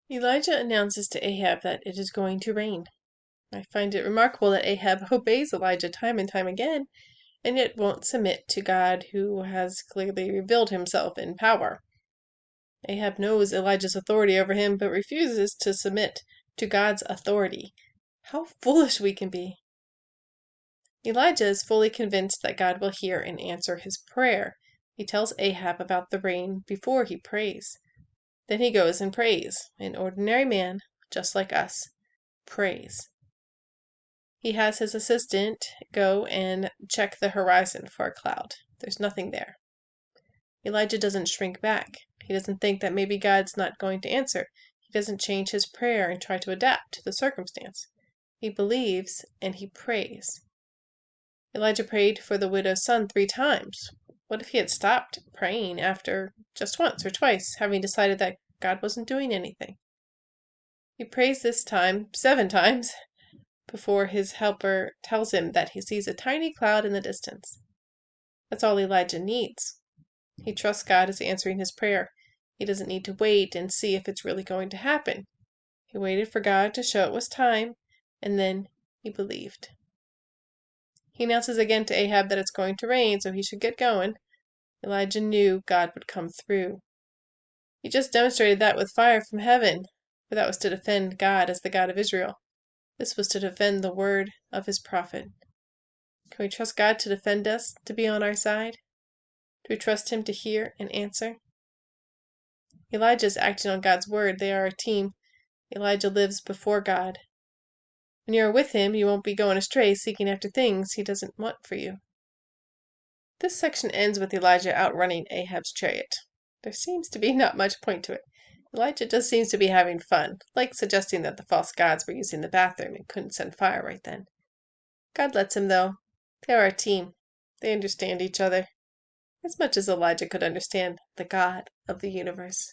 Elijah announces to Ahab that it is going to rain. I find it remarkable that Ahab obeys Elijah time and time again, and yet won't submit to God, who has clearly revealed himself in power. Ahab knows Elijah's authority over him, but refuses to submit to God's authority. How foolish we can be! Elijah is fully convinced that God will hear and answer his prayer. He tells Ahab about the rain before he prays. Then he goes and prays. An ordinary man, just like us, prays. He has his assistant go and check the horizon for a cloud. There's nothing there. Elijah doesn't shrink back. He doesn't think that maybe God's not going to answer. He doesn't change his prayer and try to adapt to the circumstance. He believes and he prays. Elijah prayed for the widow's son 3 times. What if he had stopped praying after just once or twice, having decided that God wasn't doing anything? He prays this time 7 times before his helper tells him that he sees a tiny cloud in the distance. That's all Elijah needs. He trusts God is answering his prayer. He doesn't need to wait and see if it's really going to happen. He waited for God to show it was time, and then he believed. He announces again to Ahab that it's going to rain, so he should get going. Elijah knew God would come through. He just demonstrated that with fire from heaven, but that was to defend God as the God of Israel. This was to defend the word of his prophet. Can we trust God to defend us, to be on our side? Do we trust him to hear and answer? Elijah is acting on God's word. They are a team. Elijah lives before God. When you are with him, you won't be going astray, seeking after things he doesn't want for you. This section ends with Elijah outrunning Ahab's chariot. There seems to be not much point to it. Elijah just seems to be having fun, like suggesting that the false gods were using the bathroom and couldn't send fire right then. God lets him, though. They are a team. They understand each other, as much as Elijah could understand the God of the universe.